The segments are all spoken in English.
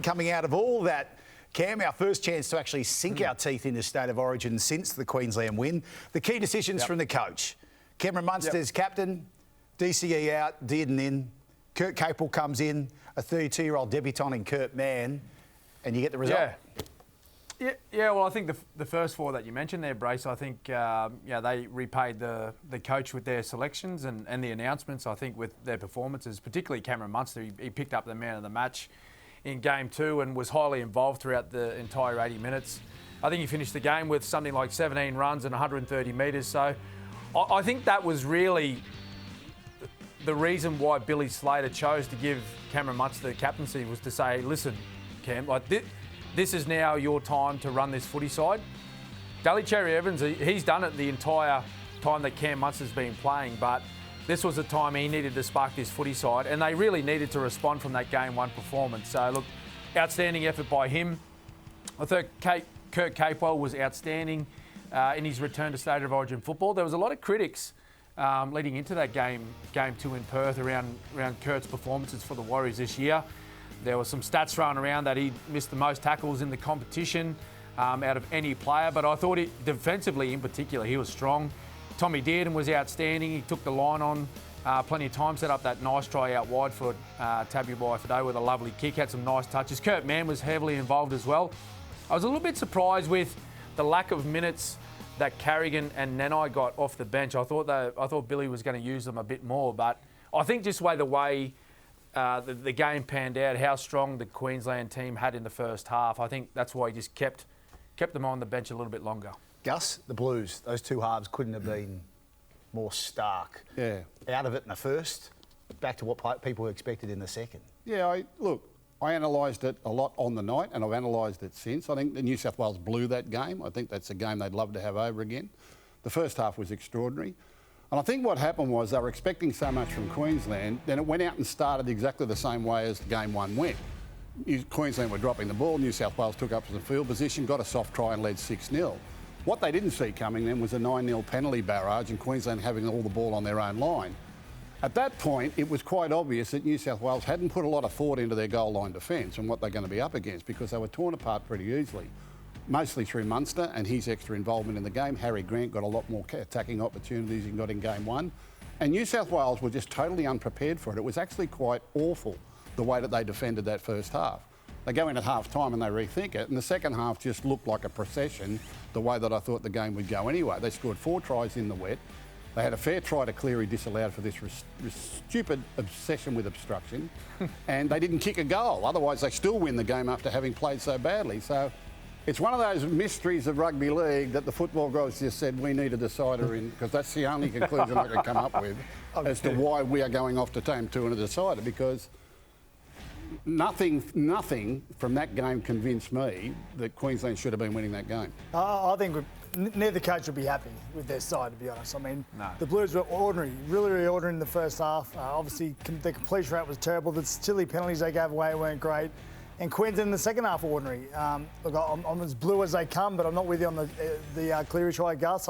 coming out of all that. Cam, our first chance to actually sink our teeth into State of Origin since the Queensland win. The key decisions from the coach. Cameron Munster's captain, DCE out, Dearden in. Kurt Capel comes in, a 32-year-old debutant in Kurt Mann, and you get the result. Yeah, well, I think the first four that you mentioned there, Brace, I think they repaid the coach with their selections and the announcements, I think, with their performances, particularly Cameron Munster. He picked up the man of the match in Game 2 and was highly involved throughout the entire 80 minutes. I think he finished the game with something like 17 runs and 130 metres. So I think that was really the reason why Billy Slater chose to give Cameron Munster the captaincy, was to say, listen, Cam, like this is now your time to run this footy side. Daly Cherry Evans, he's done it the entire time that Cam Munster's been playing, but this was the time he needed to spark this footy side, and they really needed to respond from that Game 1 performance. So, look, outstanding effort by him. I thought Kurt Capewell was outstanding in his return to State of Origin football. There was a lot of critics leading into that Game 2 in Perth around Kurt's performances for the Warriors this year. There were some stats thrown around that he missed the most tackles in the competition out of any player, but I thought defensively in particular, he was strong. Tommy Dearden was outstanding. He took the line on plenty of times, set up that nice try out wide for Tabuai-Fidow with a lovely kick, had some nice touches. Kurt Mann was heavily involved as well. I was a little bit surprised with the lack of minutes that Carrigan and Nanai got off the bench. I thought Billy was going to use them a bit more, but I think just the way the game panned out, how strong the Queensland team had in the first half, I think that's why he just kept them on the bench a little bit longer. Gus, the Blues, those two halves couldn't have been more stark. Yeah. Out of it in the first, back to what people expected in the second. Yeah, I analysed it a lot on the night, and I've analysed it since. I think the New South Wales blew that game. I think that's a game they'd love to have over again. The first half was extraordinary. And I think what happened was they were expecting so much from Queensland, then it went out and started exactly the same way as Game 1 went. Queensland were dropping the ball, New South Wales took up the field position, got a soft try and led 6-0. What they didn't see coming then was a 9-0 penalty barrage and Queensland having all the ball on their own line. At that point, it was quite obvious that New South Wales hadn't put a lot of thought into their goal line defence and what they're going to be up against, because they were torn apart pretty easily, mostly through Munster and his extra involvement in the game. Harry Grant got a lot more attacking opportunities than he got in Game 1. And New South Wales were just totally unprepared for it. It was actually quite awful, the way that they defended that first half. They go in at half-time and they rethink it, and the second half just looked like a procession, the way that I thought the game would go anyway. They scored 4 tries in the wet. They had a fair try to Cleary disallowed for this stupid obsession with obstruction, and they didn't kick a goal. Otherwise, they still win the game after having played so badly. So it's one of those mysteries of rugby league that the football guys just said we need a decider in, because that's the only conclusion I can come up with as to why we are going off to Game 2 and a decider, because nothing from that game convinced me that Queensland should have been winning that game. I think neither coach would be happy with their side, to be honest. I mean, The Blues were ordinary, really ordinary in the first half. Obviously, the completion rate was terrible. The silly penalties they gave away weren't great. And Queensland in the second half ordinary. Look, I'm as blue as they come, but I'm not with you on the Cleary try, Gus.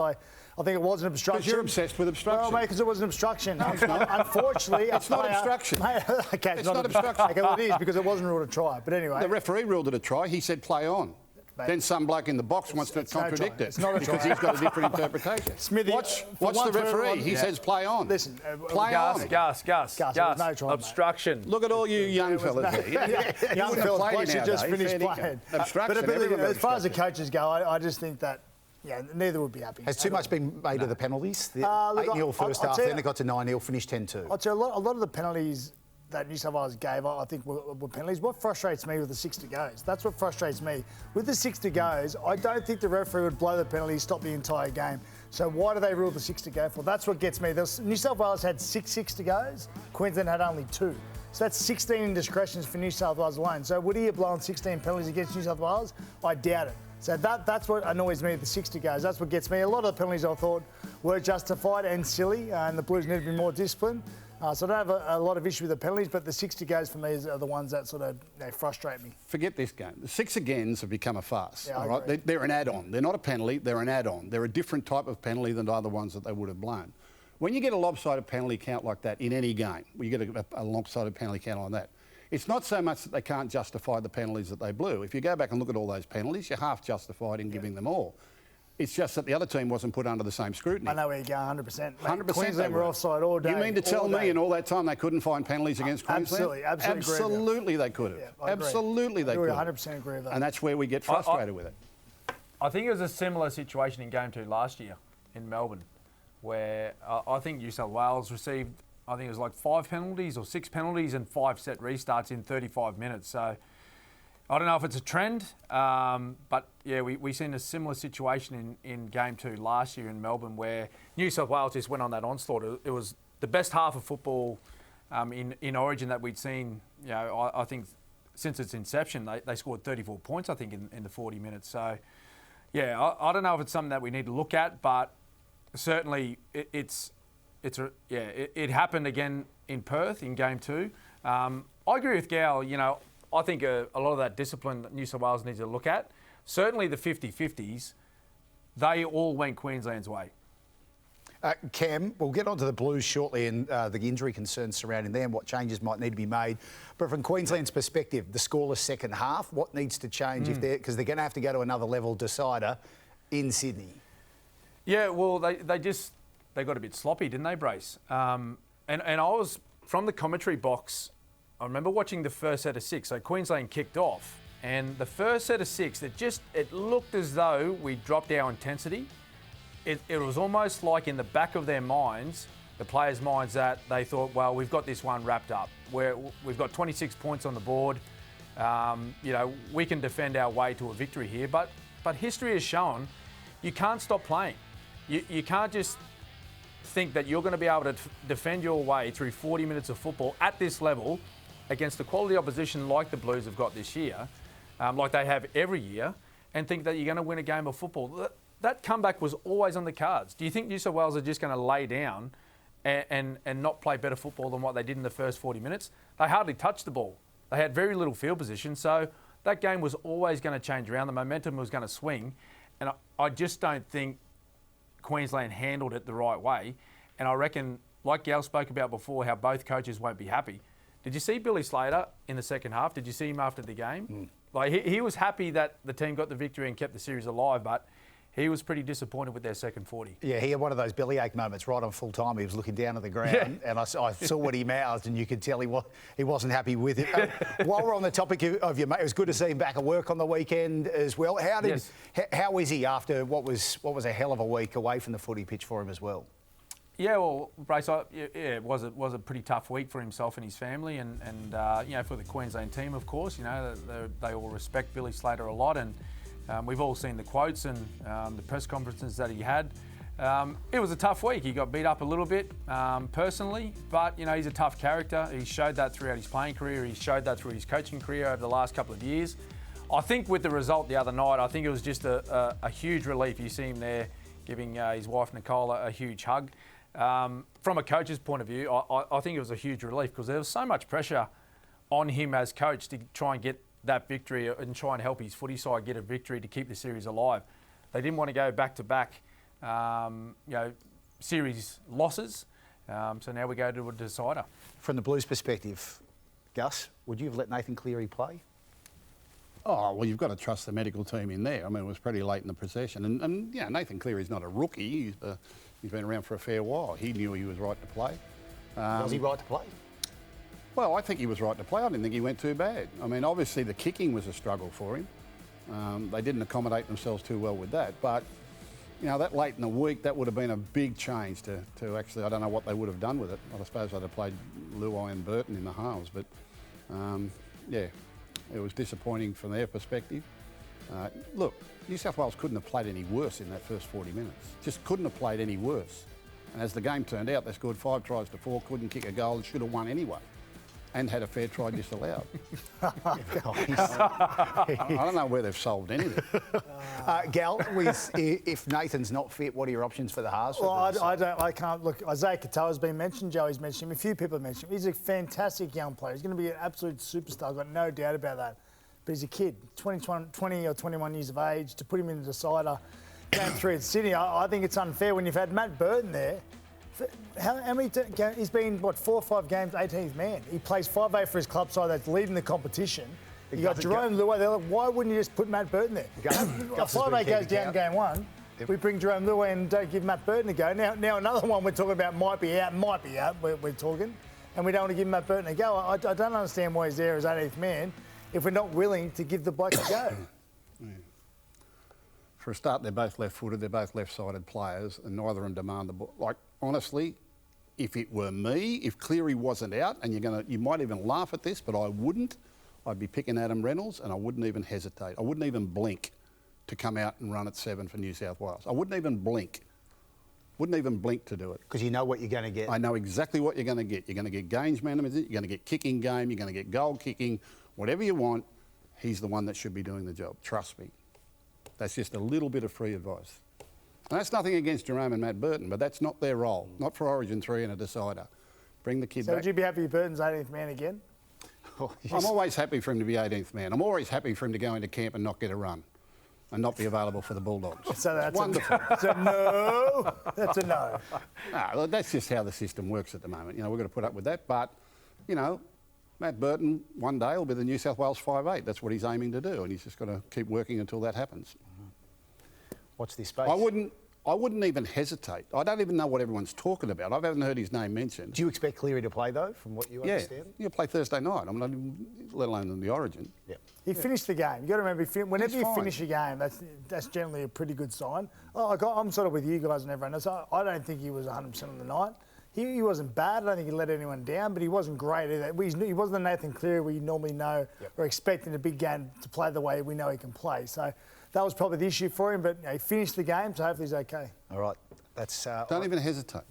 I think it was an obstruction. Because you're obsessed with obstruction. Well, mate, because it was an obstruction. Unfortunately, it's not obstruction. Okay, it's not obstruction. Okay, well, it is, because it wasn't ruled a try. But anyway, the referee ruled it a try. He said play on. Mate, then some bloke in the box wants to contradict it because he's got a different interpretation. Smithy, watch the referee. He says play on. Listen, play on. Gus, no try, obstruction. Mate. Look at all you young fellas there. Young fellas just finished playing. Obstruction. But as far as the coaches go, I just think that neither would be happy. Has too much been made of the penalties? The 8-0 first half, then it got to 9-0, finished 10-2. I'll tell you, a lot of the penalties that New South Wales gave, I think, were penalties. What frustrates me with the 6 to goes, that's what frustrates me. With the 6 to goes, I don't think the referee would blow the penalty, stop the entire game. So why do they rule the 6 to go for? That's what gets me. New South Wales had 6 to goes, Queensland had only 2. So that's 16 indiscretions for New South Wales alone. So would he have blown 16 penalties against New South Wales? I doubt it. So that's what annoys me, the 6 to goes. That's what gets me. A lot of the penalties I thought were justified and silly, and the Blues need to be more disciplined. So I don't have a lot of issue with the penalties, but the 6 to goes for me are the ones that sort of frustrate me. Forget this game. The 6 agains have become a farce. Yeah, all right? They're an add-on. They're not a penalty, they're an add-on. They're a different type of penalty than the other ones that they would have blown. When you get a lopsided penalty count like that in any game, you get a lopsided penalty count on that, It's not so much that they can't justify the penalties that they blew. If you go back and look at all those penalties, you're half justified in giving them all. It's just that the other team wasn't put under the same scrutiny. I know where you're going, 100%. 100% Queensland were offside all day. You mean to tell me in all that time they couldn't find penalties against Queensland? Absolutely they could have. Yeah, absolutely they could have. 100% agree with that. And that's where we get frustrated with it. I think it was a similar situation in Game 2 last year in Melbourne, where I think New South Wales received, I think it was like 5 penalties or 6 penalties and 5 set restarts in 35 minutes. So I don't know if it's a trend, but yeah, we seen a similar situation in Game 2 last year in Melbourne, where New South Wales just went on that onslaught. It was the best half of football in Origin that we'd seen. You know, I think since its inception, they scored 34 points, I think, in the 40 minutes. So yeah, I don't know if it's something that we need to look at, but certainly it happened again in Perth in Game 2. I agree with Gal. You know, I think a lot of that discipline that New South Wales needs to look at. Certainly the 50-50s, they all went Queensland's way. Cam, we'll get onto the Blues shortly and the injury concerns surrounding them, what changes might need to be made. But from Queensland's perspective, the scoreless second half, what needs to change because they're going to have to go to another level decider in Sydney? Yeah, well, they got a bit sloppy, didn't they, Brace? And I was, from the commentary box, I remember watching the first set of 6. So Queensland kicked off, and the first set of 6, it looked as though we dropped our intensity. It was almost like in the back of their minds, the players' minds, that they thought, well, we've got this one wrapped up. We've got 26 points on the board. You know, we can defend our way to a victory here. But history has shown you can't stop playing. You can't just think that you're going to be able to defend your way through 40 minutes of football at this level against the quality opposition like the Blues have got this year, like they have every year, and think that you're going to win a game of football. That comeback was always on the cards. Do you think New South Wales are just going to lay down and not play better football than what they did in the first 40 minutes? They hardly touched the ball. They had very little field position, so that game was always going to change around. The momentum was going to swing, and I just don't think Queensland handled it the right way. And I reckon, like Gal spoke about before, how both coaches won't be happy. Did you see Billy Slater in the second half? Did you see him after the game? Like he was happy that the team got the victory and kept the series alive, but he was pretty disappointed with their second 40. Yeah, he had one of those bellyache moments right on full time. He was looking down at the ground, and I saw what he mouthed, and you could tell he wasn't happy with it. While we're on the topic of your mate, it was good to see him back at work on the weekend as well. How is he after what was a hell of a week away from the footy pitch for him as well? Yeah, well, Brace, it was a pretty tough week for himself and his family, and you know, for the Queensland team, of course. You know, they all respect Billy Slater a lot, and we've all seen the quotes and the press conferences that he had. It was a tough week. He got beat up a little bit personally, but you know, he's a tough character. He showed that throughout his playing career. He showed that through his coaching career over the last couple of years. I think with the result the other night, I think it was just a huge relief. You see him there giving his wife Nicole a huge hug. From a coach's point of view, I think it was a huge relief because there was so much pressure on him as coach to try and get that victory and try and help his footy side get a victory to keep the series alive. They didn't want to go back-to-back, series losses. So now we go to a decider. From the Blues' perspective, Gus, would you have let Nathan Cleary play? Oh, well, you've got to trust the medical team in there. I mean, it was pretty late in the procession. And yeah, Nathan Cleary's not a rookie. He's been around for a fair while. He knew he was right to play. Was he right to play? Well, I think he was right to play. I didn't think he went too bad. I mean, obviously the kicking was a struggle for him. They didn't accommodate themselves too well with that. But, you know, that late in the week, that would have been a big change to actually, I don't know what they would have done with it. I suppose they'd have played Luai and Burton in the halves. But, yeah, it was disappointing from their perspective. Look, New South Wales couldn't have played any worse in that first 40 minutes. Just couldn't have played any worse. And as the game turned out, they scored 5 tries to 4, couldn't kick a goal, should have won anyway. And had a fair try disallowed. I don't know where they've solved anything. Gal, if Nathan's not fit, what are your options for the halves? Well, I can't look. Isaiah Katoa's been mentioned. Joey's mentioned him. A few people have mentioned him. He's a fantastic young player. He's going to be an absolute superstar. I've got no doubt about that. But he's a kid, 20 or 21 years of age. To put him in the decider, game 3 at Sydney, I think it's unfair when you've had Matt Burton there How many? He's been, 4 or 5 games, 18th man. He plays 5A for his club side that's leading the competition. You got Jerome Luai there. Why wouldn't you just put Matt Burton there? 5A goes down game 1. Yep. We bring Jerome Luai and don't give Matt Burton a go. Now another one we're talking about might be out. We're talking. And we don't want to give Matt Burton a go. I don't understand why he's there as 18th man if we're not willing to give the bloke a go. Yeah. For a start, they're both left-footed. They're both left-sided players, and neither of them demand the ball. Like, honestly, if it were me, if Cleary wasn't out, and you might even laugh at this, but I wouldn't. I'd be picking Adam Reynolds, and I wouldn't even hesitate. I wouldn't even blink to come out and run at 7 for New South Wales. I wouldn't even blink. Wouldn't even blink to do it. Because you know what you're going to get. I know exactly what you're going to get. You're going to get games management, you're going to get kicking game, you're going to get goal kicking, whatever you want, he's the one that should be doing the job. Trust me. That's just a little bit of free advice. And that's nothing against Jerome and Matt Burton, but that's not their role. Not for Origin 3 and a decider. Bring the kid back. So would you be happy if Burton's 18th man again? Oh, yes. I'm always happy for him to be 18th man. I'm always happy for him to go into camp and not get a run and not be available for the Bulldogs. So that's wonderful. That's a no. That's a no. No, that's just how the system works at the moment. We've got to put up with that. But, Matt Burton one day will be the New South Wales 5'8". That's what he's aiming to do, and he's just got to keep working until that happens. Watch this space. I wouldn't even hesitate. I don't even know what everyone's talking about. I haven't heard his name mentioned. Do you expect Cleary to play, though, from what you understand? Yeah, he'll play Thursday night. I'm not even, let alone in the Origin. Yeah. He finished the game. You've got to remember, whenever you finish a game, that's generally a pretty good sign. I'm sort of with you guys and everyone else. I don't think he was 100% on the night. He wasn't bad. I don't think he let anyone down, but he wasn't great either. He wasn't the Nathan Cleary we normally know or expect in a big game to play the way we know he can play. So that was probably the issue for him, but he finished the game, so hopefully he's okay. All right. That's don't even hesitate.